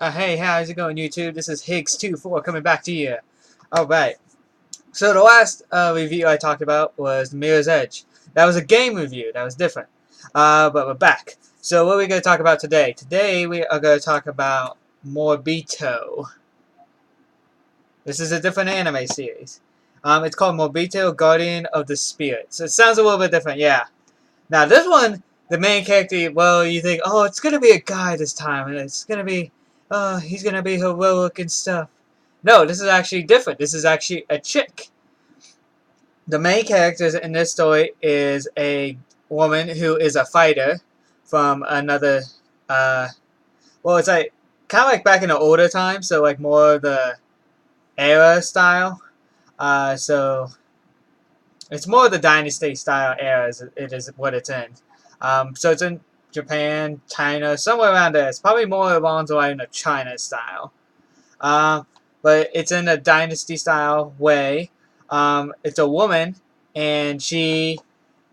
Hey, how's it going, YouTube? This is Higgs24 coming back to you. Alright, so the last review I talked about was Mirror's Edge. That was a game review, that was different. But we're back. So what are we going to talk about today? Today we are going to talk about Moribito. This is a different anime series. It's called Moribito, Guardian of the Spirit. So it sounds a little bit different, yeah. Now this one, the main character, well, you think, oh, it's going to be a guy this time, and it's going to be, he's going to be heroic and stuff. No, this is actually different. This is actually a chick. The main character in this story is a woman who is a fighter from another, well, it's like, kind of like back in the older time, so like more of the era style. So it's more of the dynasty style era. It is what it's in. So it's in Japan, China, somewhere around there. It's probably more along the line of China style. But it's in a dynasty style way. It's a woman, and she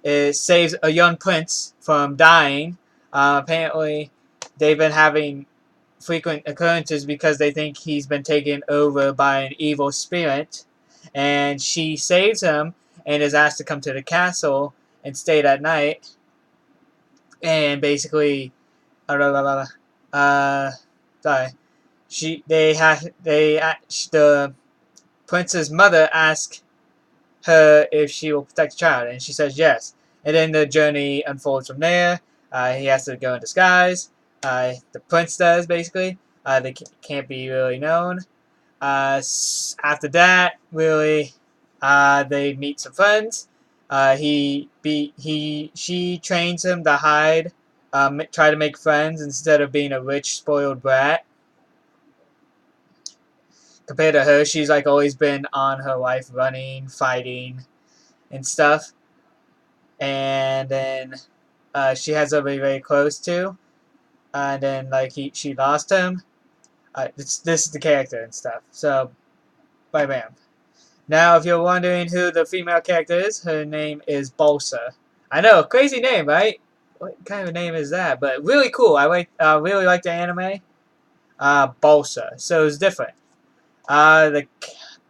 saves a young prince from dying. Apparently, they've been having frequent occurrences because they think he's been taken over by an evil spirit. And she saves him and is asked to come to the castle and stay that night. And basically, sorry, the prince's mother asks her if she will protect the child, and she says yes. And then the journey unfolds from there. He has to go in disguise. The prince does, basically. They can't be really known. After that, really, they meet some friends. She trains him to hide, try to make friends instead of being a rich, spoiled brat. Compared to her, she's like always been on her life, running, fighting, and stuff. And then she has somebody very close to. And then like she lost him. This is the character and stuff. So, bam. Now, if you're wondering who the female character is, her name is Balsa. I know, crazy name, right? What kind of name is that? But really cool. I really like the anime. Balsa. So it's different. The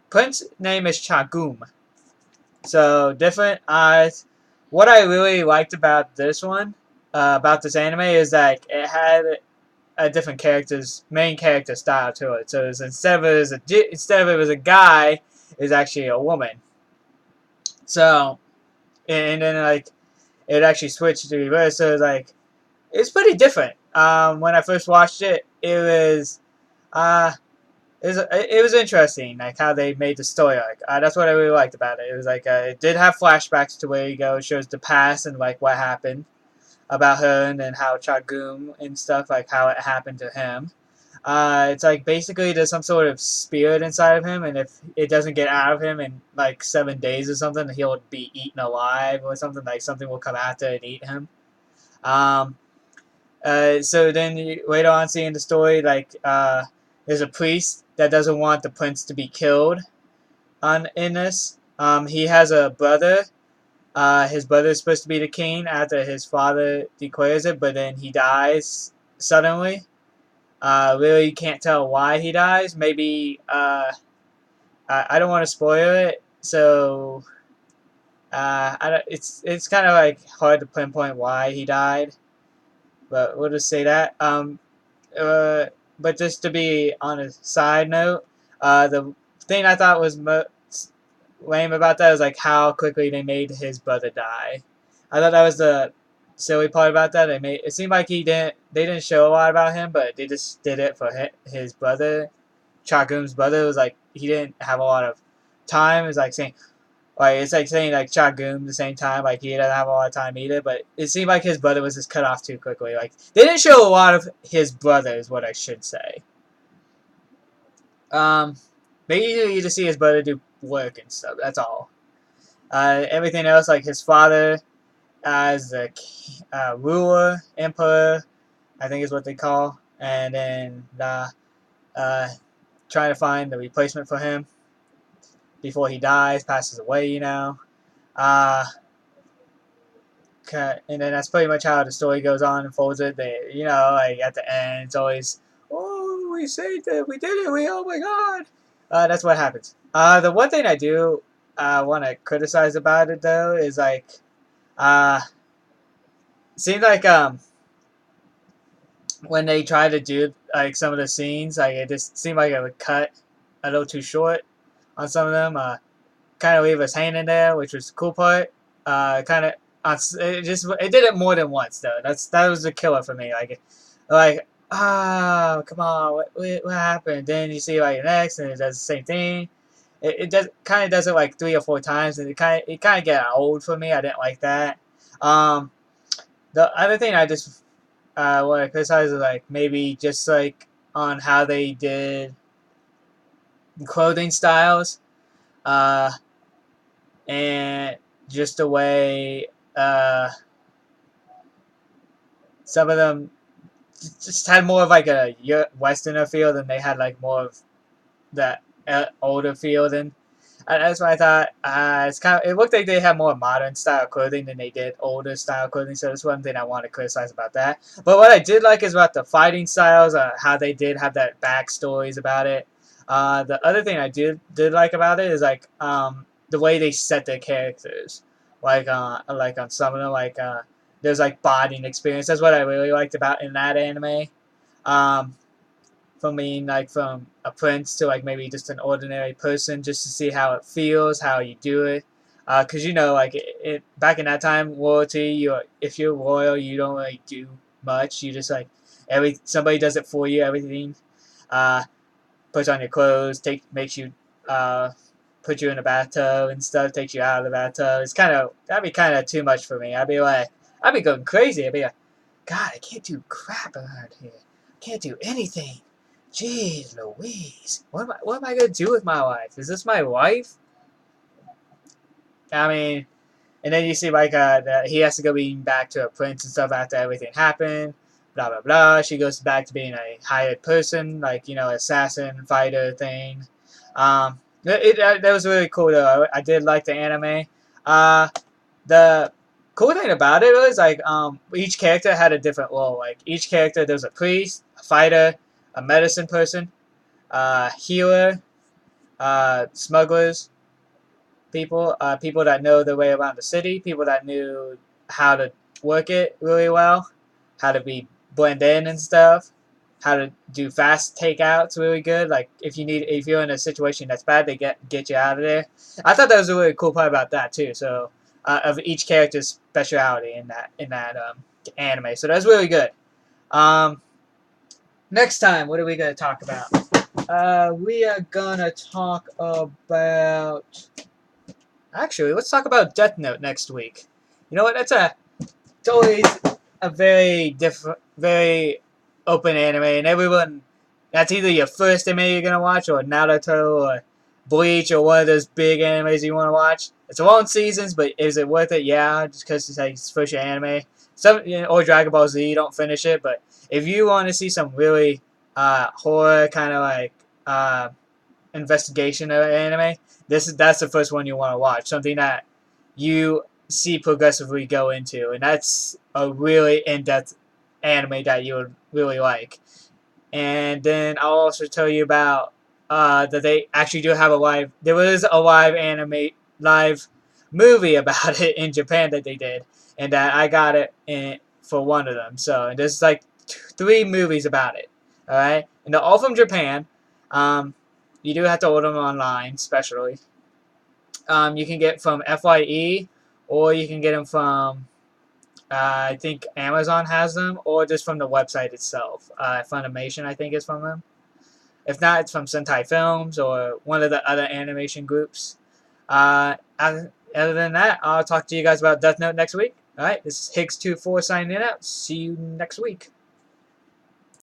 prince name is Chagum. So different. What I really liked about this one, about this anime, is that it had a different main character style to it. So instead of it was a guy, it's actually a woman. So, and then like it actually switched to reverse. So it's pretty different. When I first watched it, it was interesting, like how they made the story. Like that's what I really liked about it. It was like it did have flashbacks to where you go. It shows the past and like what happened about her, and then how Chagum and stuff, like how it happened to him. It's like basically there's some sort of spirit inside of him, and if it doesn't get out of him in like 7 days or something, he'll be eaten alive or something. Like something will come after and eat him. Um, so then later on, seeing the story, like there's a priest that doesn't want the prince to be killed in this. He has a brother. His brother is supposed to be the king after his father declares it, but then he dies suddenly. Really, you can't tell why he dies. Maybe I don't want to spoil it, so it's kind of like hard to pinpoint why he died, but we'll just say that. But just to be on a side note, the thing I thought was most lame about that was like how quickly they made his brother die. I thought that was the silly part about that. It seemed like they didn't show a lot about him, but they just did it for his brother, Chagum's brother. It was like he didn't have a lot of time. It was like saying like Chagum at the same time, like he doesn't have a lot of time either. But it seemed like his brother was just cut off too quickly. Like they didn't show a lot of his brother, is what I should say. Um, they usually just see his brother do work and stuff. That's all. Everything else, like his father as the ruler, emperor, I think is what they call, and then trying to find the replacement for him before he dies, passes away, Uh, and then that's pretty much how the story goes on and folds it. Like at the end, it's always, oh, we saved it, we did it, oh my god. That's what happens. The one thing I do want to criticize about it though is like, seems like when they try to do like some of the scenes, like it just seemed like it would cut a little too short on some of them. Kind of leave us hanging there, which was the cool part. Kind of, it did it more than once though. That was the killer for me. Like, oh come on, what happened? Then you see like next, and it does the same thing. It does kind of does it like 3 or 4 times, and it kind of get old for me. I didn't like that. Um, the other thing I just want to criticize is like maybe just like on how they did clothing styles. And just the way some of them just had more of like a Westerner feel than they had like more of that older feel than. That's why I thought it looked like they had more modern style clothing than they did older style clothing. So that's one thing I want to criticize about that. But what I did like is about the fighting styles, how they did have that backstories about it. The other thing I did like about it is like the way they set their characters, like on some of them, there's like bonding experience. That's what I really liked about in that anime. From being like from a prince to like maybe just an ordinary person, just to see how it feels, how you do it. Cause like back in that time, royalty, if you're royal, you don't really do much. You just like somebody does it for you. Everything. Puts on your clothes, makes you put you in a bathtub and stuff, takes you out of the bathtub. That'd be kind of too much for me. I'd be going crazy. I'd be like, God, I can't do crap around here. I can't do anything. Jeez Louise. What am I going to do with my life? Is this my wife? I mean, and then you see like that he has to go being back to a prince and stuff after everything happened. Blah blah blah. She goes back to being a hired person, like assassin fighter thing. That was really cool though. I did like the anime. The cool thing about it was like each character had a different role. Like each character, there was a priest, a fighter, a medicine person, healer, smugglers, people that know their way around the city, people that knew how to work it really well, how to blend in and stuff, how to do fast takeouts really good. Like if you're in a situation that's bad, they get you out of there. I thought that was a really cool part about that too. So of each character's speciality in that anime. So that's really good. Next time, what are we gonna talk about? We are gonna talk about. Actually, let's talk about Death Note next week. You know what? It's always a very very open anime, and everyone, that's either your first anime you're gonna watch, or Naruto, or Bleach, or one of those big animes you want to watch. It's long seasons, but is it worth it? Yeah, just because it's like it's first anime. Or Dragon Ball Z, you don't finish it, but if you want to see some really horror kind of like investigation of anime, that's the first one you want to watch. Something that you see progressively go into, and that's a really in-depth anime that you would really like. And then I'll also tell you about that they actually do have there was a live movie about it in Japan that they did, and that I got it for one of them. So there's like 3 movies about it. All right, and they're all from Japan. You do have to order them online, especially. You can get from FYE, or you can get them from, I think Amazon has them, or just from the website itself. Funimation, I think, is from them. If not, it's from Sentai Films or one of the other animation groups. Other than that, I'll talk to you guys about Death Note next week. Alright, this is Higgs24 signing out. See you next week.